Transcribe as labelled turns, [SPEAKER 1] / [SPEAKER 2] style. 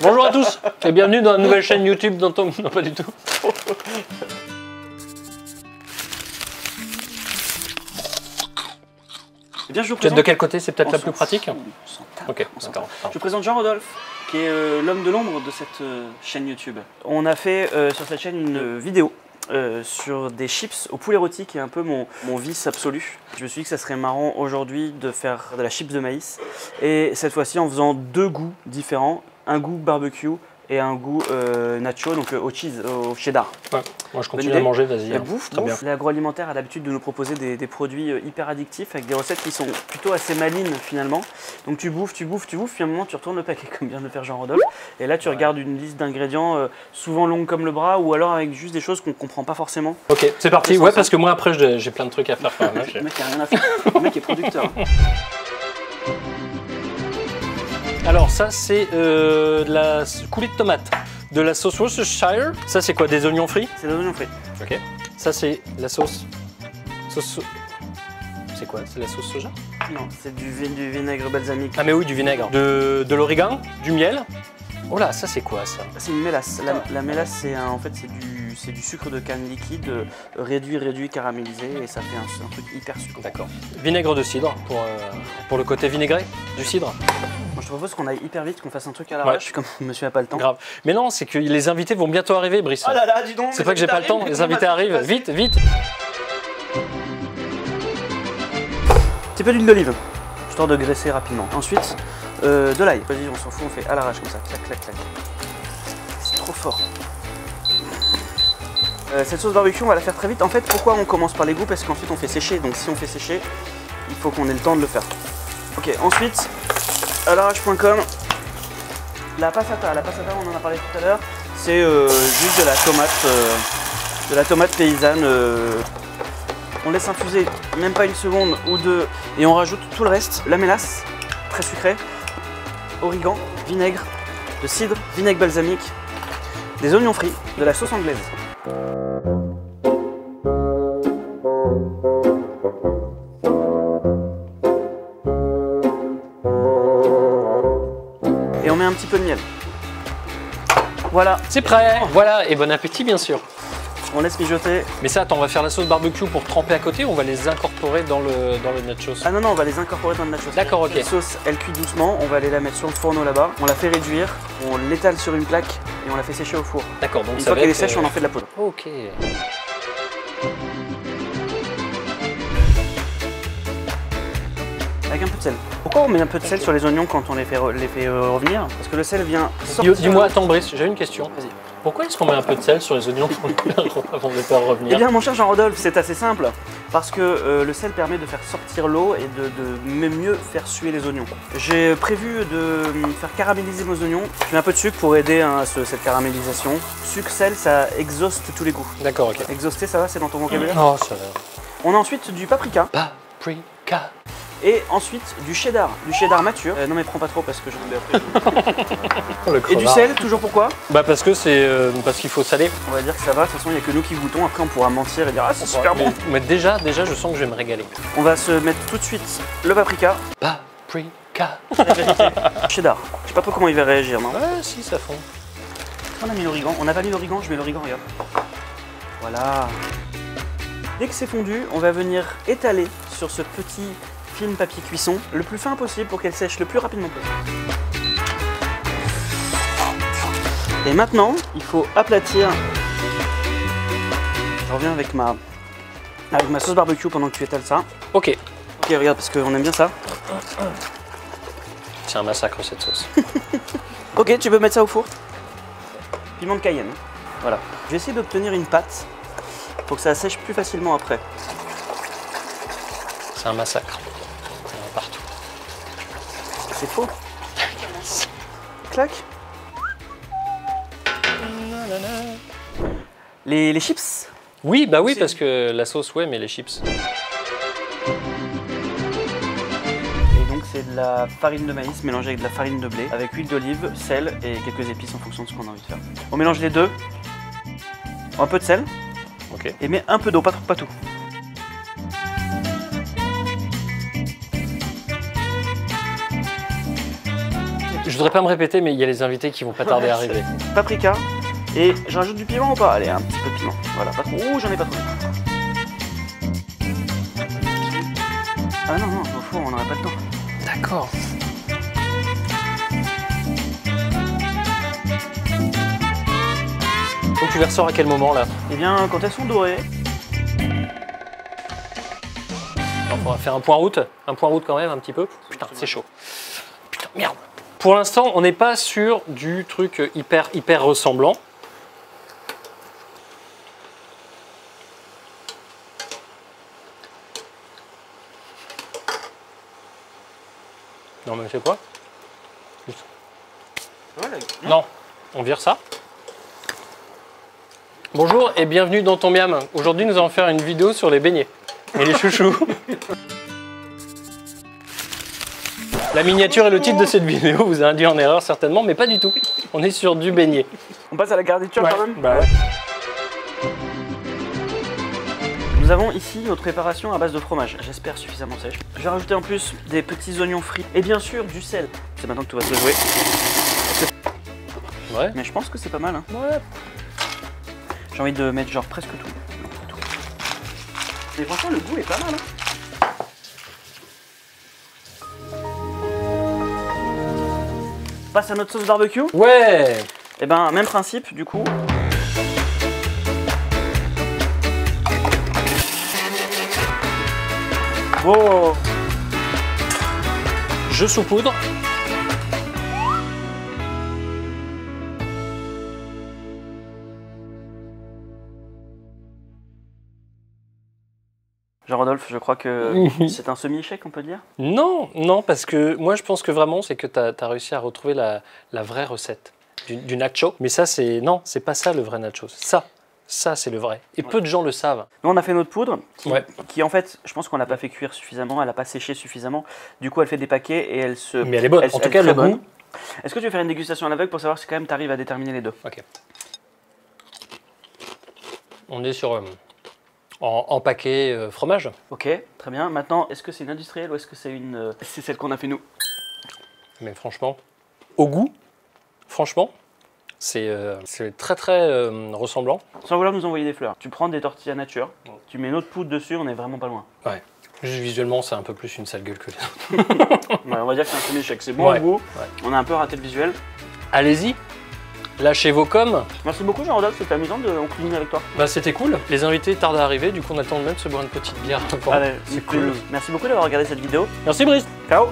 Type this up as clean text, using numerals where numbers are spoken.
[SPEAKER 1] Bonjour à tous et bienvenue dans la nouvelle chaîne YouTube d'Anton. Non, pas du tout.
[SPEAKER 2] Eh bien, je vous
[SPEAKER 1] Tu es
[SPEAKER 2] présente...
[SPEAKER 1] de quel côté? C'est peut-être la plus pratique? Ok, d'accord.
[SPEAKER 2] Je vous présente Jean-Rodolphe, qui est l'homme de l'ombre de cette chaîne YouTube. On a fait sur cette chaîne une vidéo sur des chips au poulet rôti, qui est un peu mon vice absolu. Je me suis dit que ça serait marrant aujourd'hui de faire de la chips de maïs, et cette fois-ci en faisant deux goûts différents, un goût barbecue et un goût nacho, donc au cheese, au cheddar.
[SPEAKER 1] Ouais. Moi je continue à manger, vas-y.
[SPEAKER 2] La bouffe,
[SPEAKER 1] très bien.
[SPEAKER 2] L'agroalimentaire a l'habitude de nous proposer des produits hyper addictifs avec des recettes qui sont plutôt assez malines finalement. Donc tu bouffes, puis à un moment tu retournes le paquet comme vient de le faire Jean-Rodolphe. Et là tu regardes une liste d'ingrédients souvent longue comme le bras, ou alors avec juste des choses qu'on ne comprend pas forcément.
[SPEAKER 1] Ok, c'est parti. Ouais, parce que moi après j'ai plein de trucs à faire.
[SPEAKER 2] Le mec il a rien à faire, le mec est producteur.
[SPEAKER 1] Alors ça c'est de la coulée de tomate, de la sauce Worcestershire. Ça c'est quoi, des oignons frits?
[SPEAKER 2] C'est des oignons frits.
[SPEAKER 1] Ok. Ça c'est la sauce... C'est quoi? C'est la sauce soja?
[SPEAKER 2] Non, c'est du vinaigre balsamique.
[SPEAKER 1] Ah mais oui, du vinaigre. De l'origan, du miel. Oh là, ça c'est quoi ça?
[SPEAKER 2] C'est une mélasse. La mélasse en fait c'est du sucre de canne liquide réduit, caramélisé, et ça fait un truc hyper sucré.
[SPEAKER 1] D'accord. Vinaigre de cidre pour le côté vinaigré du cidre.
[SPEAKER 2] Moi, je te propose qu'on aille hyper vite, qu'on fasse un truc à l'arrache, comme monsieur n'a pas le temps.
[SPEAKER 1] Grave. Mais non, c'est que les invités vont bientôt arriver, Brice.
[SPEAKER 2] Oh là là, dis donc.
[SPEAKER 1] C'est pas que j'ai pas le temps, les invités arrivent. Vite, vite.
[SPEAKER 2] Petit peu d'huile d'olive, histoire de graisser rapidement. Ensuite, de l'ail. Vas-y, on s'en fout, on fait à l'arrache comme ça. Clac, clac, clac. C'est trop fort. Cette sauce barbecue, on va la faire très vite. En fait, pourquoi on commence par les goûts? Parce qu'ensuite, on fait sécher. Donc, si on fait sécher, il faut qu'on ait le temps de le faire. Ok, ensuite, à l'arrache.com, la passata, on en a parlé tout à l'heure, c'est juste de la tomate paysanne. On laisse infuser même pas une seconde ou deux, et on rajoute tout le reste. La mélasse, très sucrée, origan, vinaigre, de cidre, vinaigre balsamique, des oignons frits, de la sauce anglaise. Et on met un petit peu de miel. Voilà.
[SPEAKER 1] C'est prêt. Voilà, et bon appétit bien sûr.
[SPEAKER 2] On laisse mijoter.
[SPEAKER 1] Mais ça, attends, on va faire la sauce barbecue pour tremper à côté ou on va les incorporer dans le nachos?
[SPEAKER 2] Ah non, on va les incorporer dans le nachos.
[SPEAKER 1] D'accord, ok.
[SPEAKER 2] La sauce, elle cuit doucement, on va aller la mettre sur le fourneau là-bas, on la fait réduire, on l'étale sur une plaque et on la fait sécher au four.
[SPEAKER 1] D'accord, donc
[SPEAKER 2] Une
[SPEAKER 1] ça
[SPEAKER 2] fois
[SPEAKER 1] va
[SPEAKER 2] qu'elle est
[SPEAKER 1] être,
[SPEAKER 2] sèche, on en fait de la poudre.
[SPEAKER 1] Ok.
[SPEAKER 2] Avec un peu de sel. Pourquoi on met un peu de sel sur les oignons quand on les fait revenir? Parce que le sel vient sortir...
[SPEAKER 1] Dis-moi, attends Brice, j'ai une question.
[SPEAKER 2] Vas-y.
[SPEAKER 1] Pourquoi est-ce qu'on met un peu de sel sur les oignons avant de les faire revenir?
[SPEAKER 2] Eh bien mon cher Jean-Rodolphe, c'est assez simple. Parce que le sel permet de faire sortir l'eau et de mieux faire suer les oignons. J'ai prévu de faire caraméliser mes oignons. Je mets un peu de sucre pour aider cette caramélisation. Sucre, sel, ça exhauste tous les goûts.
[SPEAKER 1] D'accord, ok.
[SPEAKER 2] Exhauster, ça va, c'est dans ton vocabulaire?
[SPEAKER 1] Oh, ça va.
[SPEAKER 2] On a ensuite du paprika.
[SPEAKER 1] Paprika.
[SPEAKER 2] Et ensuite du cheddar mature. Non mais prends pas trop parce que j'en ai après.
[SPEAKER 1] Oh, le
[SPEAKER 2] Et du
[SPEAKER 1] crevard.
[SPEAKER 2] sel, toujours pourquoi?
[SPEAKER 1] Bah parce que c'est parce qu'il faut saler.
[SPEAKER 2] On va dire que ça va, de toute façon il n'y a que nous qui goûtons, après on pourra mentir et dire ah c'est super bon.
[SPEAKER 1] Mais déjà je sens que je vais me régaler.
[SPEAKER 2] On va se mettre tout de suite le paprika,
[SPEAKER 1] Paprika.
[SPEAKER 2] cheddar. Je sais pas trop comment il va réagir, non?
[SPEAKER 1] Ouais, si, ça fond.
[SPEAKER 2] On a mis l'origan, on n'a pas mis l'origan, je mets l'origan, regarde. Voilà. Dès que c'est fondu, on va venir étaler sur ce petit film papier cuisson le plus fin possible pour qu'elle sèche le plus rapidement possible. Et maintenant, il faut aplatir. Je reviens avec ma sauce barbecue pendant que tu étales ça.
[SPEAKER 1] Ok.
[SPEAKER 2] Ok, regarde, parce qu'on aime bien ça.
[SPEAKER 1] C'est un massacre cette sauce.
[SPEAKER 2] Ok, tu peux mettre ça au four. Piment de Cayenne. Voilà. Je vais essayer d'obtenir une pâte pour que ça sèche plus facilement après.
[SPEAKER 1] C'est un massacre. Il y en a partout.
[SPEAKER 2] C'est faux. Clac. Les chips.
[SPEAKER 1] Oui, bah oui, parce que la sauce, ouais, mais les chips.
[SPEAKER 2] Et donc c'est de la farine de maïs mélangée avec de la farine de blé, avec huile d'olive, sel et quelques épices en fonction de ce qu'on a envie de faire. On mélange les deux. Un peu de sel.
[SPEAKER 1] Ok.
[SPEAKER 2] Et met un peu d'eau, pas tout.
[SPEAKER 1] Je voudrais pas me répéter, mais il y a les invités qui vont pas tarder à arriver.
[SPEAKER 2] Paprika. Et je rajoute du piment ou pas? Allez, un petit peu de piment. Voilà, pas trop. Ouh, j'en ai pas trop. Ah non, au four, on n'aurait pas le temps.
[SPEAKER 1] D'accord. Donc tu les ressors à quel moment là?
[SPEAKER 2] Eh bien, quand elles sont dorées.
[SPEAKER 1] Alors, on va faire un point route quand même, un petit peu. Putain, c'est chaud. Putain, merde. Pour l'instant, on n'est pas sur du truc hyper ressemblant. Non mais c'est quoi?
[SPEAKER 2] Voilà.
[SPEAKER 1] Non, on vire ça. Bonjour et bienvenue dans Ton Miam. Aujourd'hui, nous allons faire une vidéo sur les beignets et les chouchous. La miniature et le titre de cette vidéo vous a induit en erreur certainement, mais pas du tout. On est sur du beignet.
[SPEAKER 2] On passe à la garniture quand même.
[SPEAKER 1] Bah ouais.
[SPEAKER 2] Nous avons ici notre préparation à base de fromage, j'espère suffisamment sèche. Je vais rajouter en plus des petits oignons frits et bien sûr du sel. C'est maintenant que tout va se jouer.
[SPEAKER 1] Ouais.
[SPEAKER 2] Mais je pense que c'est pas mal. Hein.
[SPEAKER 1] Ouais.
[SPEAKER 2] J'ai envie de mettre genre presque tout. Non, pas tout. Mais franchement le goût est pas mal. Hein. On passe à notre sauce barbecue.
[SPEAKER 1] Ouais.
[SPEAKER 2] Et ben même principe du coup. Oh.
[SPEAKER 1] Je saupoudre.
[SPEAKER 2] Jean-Rodolphe, je crois que c'est un semi-échec, on peut dire.
[SPEAKER 1] Non, non, parce que moi je pense que vraiment c'est que tu as réussi à retrouver la vraie recette du nacho. Mais ça c'est non, c'est pas ça le vrai nacho. Ça c'est le vrai. Et peu de gens le savent.
[SPEAKER 2] Nous on a fait notre poudre qui en fait, je pense qu'on l'a pas fait cuire suffisamment, elle a pas séché suffisamment. Du coup elle fait des paquets et elle se...
[SPEAKER 1] Mais elle est bonne, en tout cas le goût.
[SPEAKER 2] Est-ce que tu veux faire une dégustation à l'aveugle pour savoir si quand même tu arrives à déterminer les deux?
[SPEAKER 1] Ok. On est sur en paquet fromage.
[SPEAKER 2] Ok, très bien. Maintenant, est-ce que c'est une industrielle ou est-ce que c'est une... c'est celle qu'on a fait nous?
[SPEAKER 1] Mais franchement, au goût, franchement, c'est très ressemblant.
[SPEAKER 2] Sans vouloir nous envoyer des fleurs, tu prends des tortillas nature, tu mets notre poudre dessus, on est vraiment pas loin.
[SPEAKER 1] Ouais. Juste visuellement, c'est un peu plus une sale gueule que les autres.
[SPEAKER 2] Ouais, on va dire que c'est un semi-échec. C'est bon au goût, on a un peu raté le visuel.
[SPEAKER 1] Allez-y, lâchez vos coms.
[SPEAKER 2] Merci beaucoup Jean-Rodolphe, c'était amusant de cuisiner avec toi.
[SPEAKER 1] Bah c'était cool. Les invités tardent à arriver, du coup on a le temps de même se boire une petite bière.
[SPEAKER 2] Allez,
[SPEAKER 1] c'est cool.
[SPEAKER 2] Merci beaucoup d'avoir regardé cette vidéo.
[SPEAKER 1] Merci Brice.
[SPEAKER 2] Ciao.